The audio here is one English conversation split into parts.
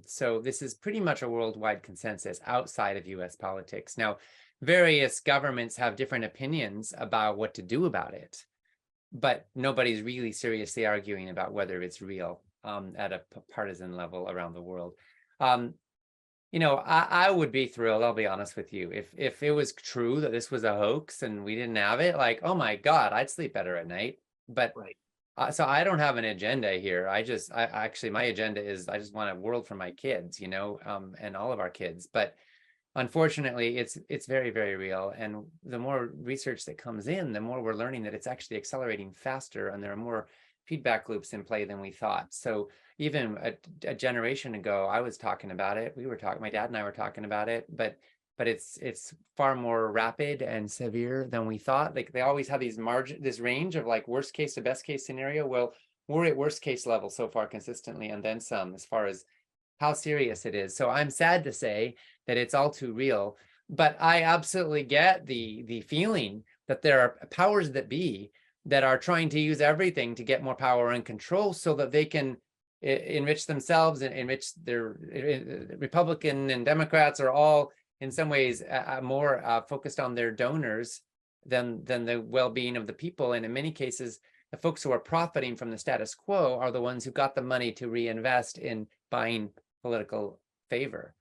So this is pretty much a worldwide consensus outside of US politics. Now, various governments have different opinions about what to do about it, but nobody's really seriously arguing about whether it's real at a partisan level around the world. I would be thrilled, I'll be honest with you, if it was true that this was a hoax and we didn't have it, like, oh my God, I'd sleep better at night. But Right. so I don't have an agenda here. I actually, my agenda is I just want a world for my kids, and all of our kids. But unfortunately, it's very, very real. And the more research that comes in, the more we're learning that it's actually accelerating faster, and there are more feedback loops in play than we thought. So even a generation ago, I was talking about it. My dad and I were talking about it, but it's far more rapid and severe than we thought. Like, they always have this range of like worst case to best case scenario. Well, we're at worst case level so far consistently, and then some, as far as how serious it is. So I'm sad to say that it's all too real, but I absolutely get the feeling that there are powers that be that are trying to use everything to get more power and control so that they can enrich themselves and enrich their Republican and Democrats are all in some ways more focused on their donors than the well-being of the people. And in many cases, the folks who are profiting from the status quo are the ones who got the money to reinvest in buying political favor.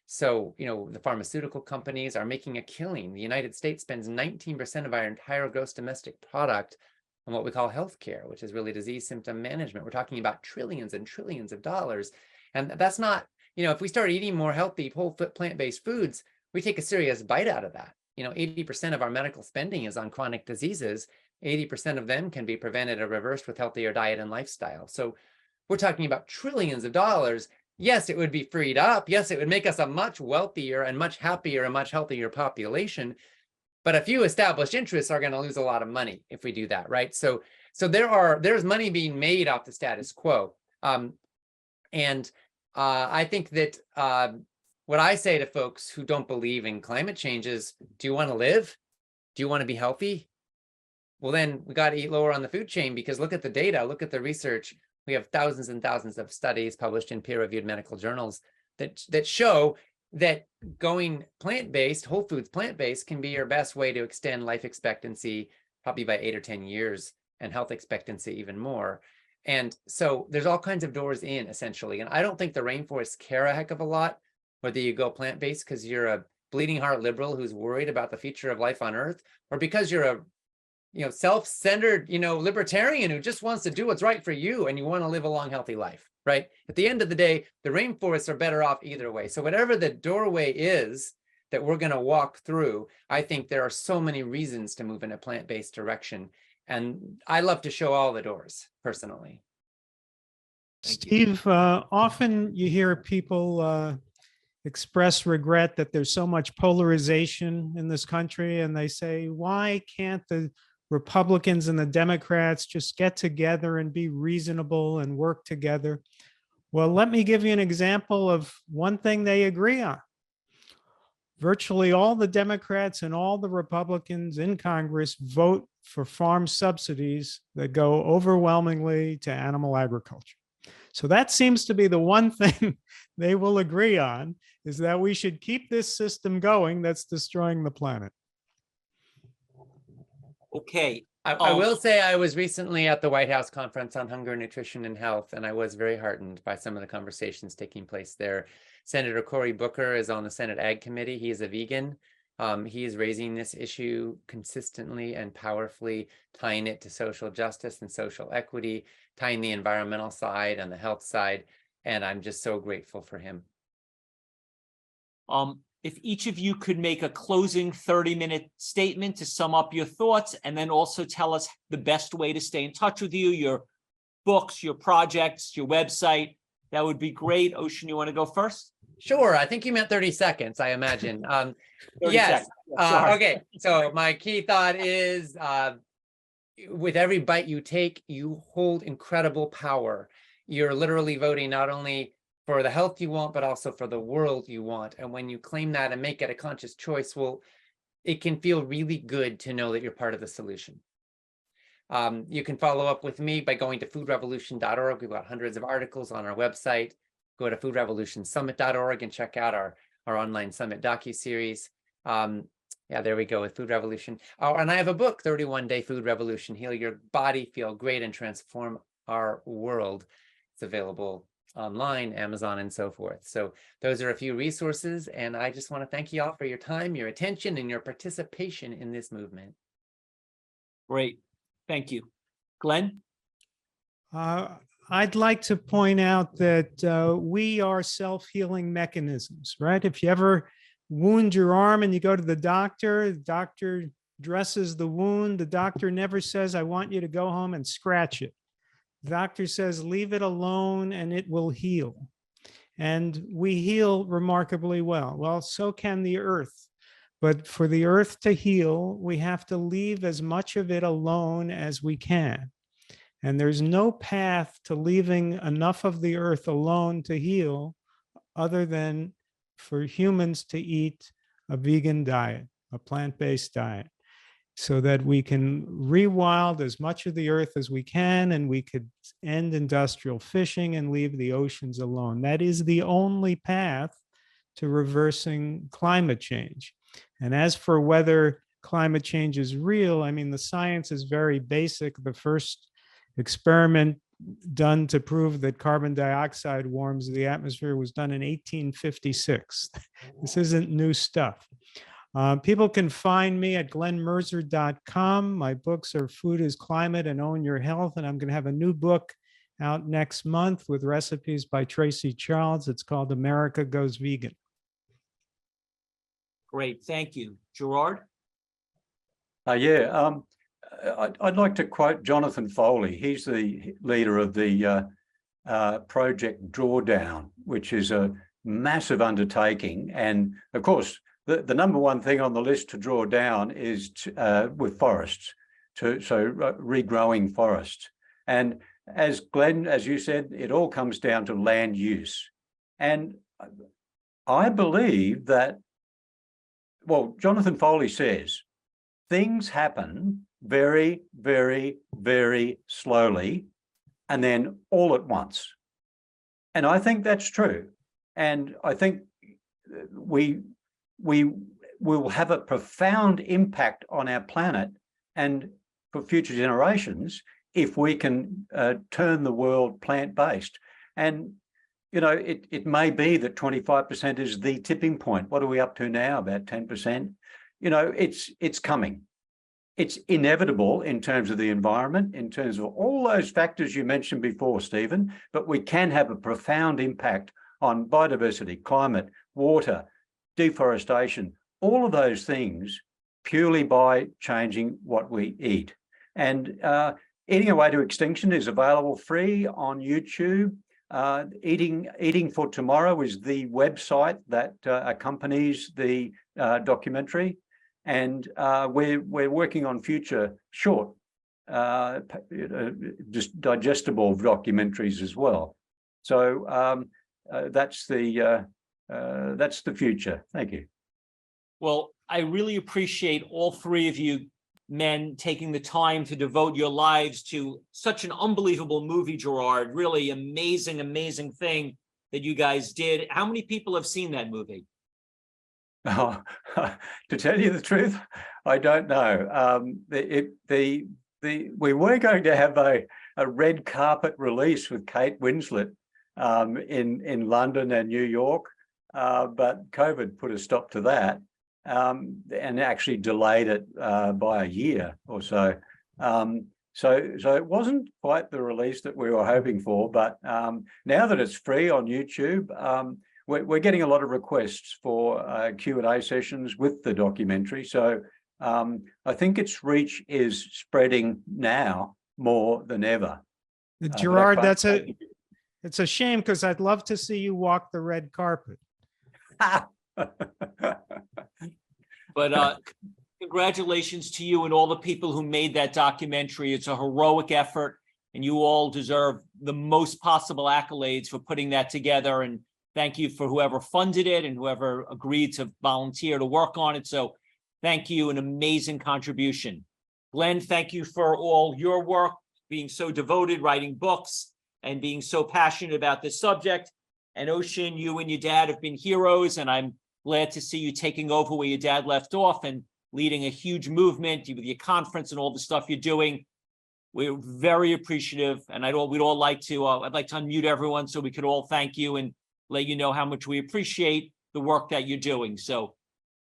So, the pharmaceutical companies are making a killing. The United States spends 19% of our entire gross domestic product on what we call healthcare, which is really disease symptom management. We're talking about trillions and trillions of dollars. And that's not, if we start eating more healthy, whole plant-based foods, we take a serious bite out of that. 80% of our medical spending is on chronic diseases. 80% of them can be prevented or reversed with healthier diet and lifestyle. So we're talking about trillions of dollars. Yes, it would be freed up. Yes, it would make us a much wealthier and much happier and much healthier population. But a few established interests are going to lose a lot of money if we do that, right? So there's money being made off the status quo. And I think that what I say to folks who don't believe in climate change is, do you want to live? Do you want to be healthy? Well, then we got to eat lower on the food chain, because look at the data, look at the research. We have thousands and thousands of studies published in peer-reviewed medical journals that show that going plant-based, whole foods plant-based, can be your best way to extend life expectancy probably by 8 or 10 years, and health expectancy even more. And so there's all kinds of doors in, essentially. And I don't think the rainforests care a heck of a lot whether you go plant-based because you're a bleeding heart liberal who's worried about the future of life on Earth, or because you're a self-centered, libertarian who just wants to do what's right for you and you want to live a long, healthy life, right? At the end of the day, the rainforests are better off either way. So whatever the doorway is that we're going to walk through, I think there are so many reasons to move in a plant-based direction. And I love to show all the doors, personally. Steve, often you hear people express regret that there's so much polarization in this country, and they say, why can't the Republicans and the Democrats just get together and be reasonable and work together? Well, let me give you an example of one thing they agree on. Virtually all the Democrats and all the Republicans in Congress vote for farm subsidies that go overwhelmingly to animal agriculture. So that seems to be the one thing they will agree on, is that we should keep this system going that's destroying the planet. Okay. I will say I was recently at the White House Conference on Hunger, Nutrition, and Health, and I was very heartened by some of the conversations taking place there. Senator Cory Booker is on the Senate Ag Committee. He is a vegan. He is raising this issue consistently and powerfully, tying it to social justice and social equity, tying the environmental side and the health side, and I'm just so grateful for him. If each of you could make a closing 30-minute statement to sum up your thoughts, and then also tell us the best way to stay in touch with you, your books, your projects, your website, that would be great. Ocean, you want to go first? Sure. I think you meant 30 seconds, I imagine. 30 yes. seconds. Sorry. Okay. So my key thought is, with every bite you take, you hold incredible power. You're literally voting not only for the health you want, but also for the world you want. And when you claim that and make it a conscious choice, well, it can feel really good to know that you're part of the solution. You can follow up with me by going to foodrevolution.org. We've got hundreds of articles on our website. go to foodrevolutionsummit.org and check out our online summit docuseries. Yeah, there we go with Food Revolution. Oh, and I have a book, 31-Day Food Revolution, Heal Your Body, Feel Great, and Transform Our World. It's available online, Amazon, and so forth. So those are a few resources, and I just want to thank you all for your time, your attention, and your participation in this movement. Great. Thank you. Glenn? I'd like to point out that we are self-healing mechanisms, right? If you ever wound your arm and you go to the doctor dresses the wound. The doctor never says, I want you to go home and scratch it. The doctor says, leave it alone and it will heal. And we heal remarkably well. Well, so can the earth. But for the earth to heal, we have to leave as much of it alone as we can. And there's no path to leaving enough of the earth alone to heal other than for humans to eat a vegan diet, a plant-based diet, so that we can rewild as much of the earth as we can, and we could end industrial fishing and leave the oceans alone. That is the only path to reversing climate change. And as for whether climate change is real, I mean, the science is very basic. The first experiment done to prove that carbon dioxide warms the atmosphere was done in 1856. This isn't new stuff. People can find me at glenmerzer.com. My books are Food is Climate and Own Your Health. And I'm going to have a new book out next month with recipes by Tracy Charles. It's called America Goes Vegan. Great. Thank you. Gerard? I'd like to quote Jonathan Foley. He's the leader of the Project Drawdown, which is a massive undertaking. And of course, the number one thing on the list to draw down is with forests, regrowing forests. And as Glenn, as you said, it all comes down to land use. And I believe that, well, Jonathan Foley says, things happen very, very, very slowly, and then all at once. And I think that's true. And I think we will have a profound impact on our planet and for future generations if we can turn the world plant-based. And, you know, it may be that 25% is the tipping point. What are we up to now? About 10%? You know, it's coming. It's inevitable in terms of the environment, in terms of all those factors you mentioned before, Stephen, but we can have a profound impact on biodiversity, climate, water, deforestation, all of those things purely by changing what we eat. And Eating Away to Extinction is available free on YouTube. Eating for Tomorrow is the website that accompanies the documentary. And we're working on future short, just digestible documentaries as well. So that's the future. Thank you. Well, I really appreciate all three of you men taking the time to devote your lives to such an unbelievable movie, Gerard. Really amazing, amazing thing that you guys did. How many people have seen that movie? Oh, to tell you the truth, I don't know. We were going to have a red carpet release with Kate Winslet in London and New York, but COVID put a stop to that and actually delayed it by a year or so. So it wasn't quite the release that we were hoping for, but now that it's free on YouTube, we're getting a lot of requests for Q&A sessions with the documentary. So I think its reach is spreading now more than ever. Gerard, it's a shame because I'd love to see you walk the red carpet. But congratulations to you and all the people who made that documentary. It's a heroic effort, and you all deserve the most possible accolades for putting that together. And thank you for whoever funded it and whoever agreed to volunteer to work on it. So thank you, an amazing contribution. Glenn, thank you for all your work, being so devoted, writing books, and being so passionate about this subject. And Ocean, you and your dad have been heroes, and I'm glad to see you taking over where your dad left off and leading a huge movement with your conference and all the stuff you're doing. We're very appreciative, and we'd all like to, I'd like to unmute everyone so we could all thank you and let you know how much we appreciate the work that you're doing. So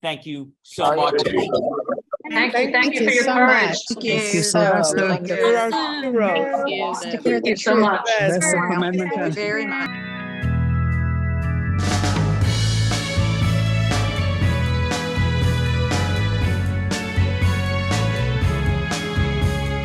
thank you so much. Thank you for your courage. Thank you so much. Thank you so much. Thank you very much.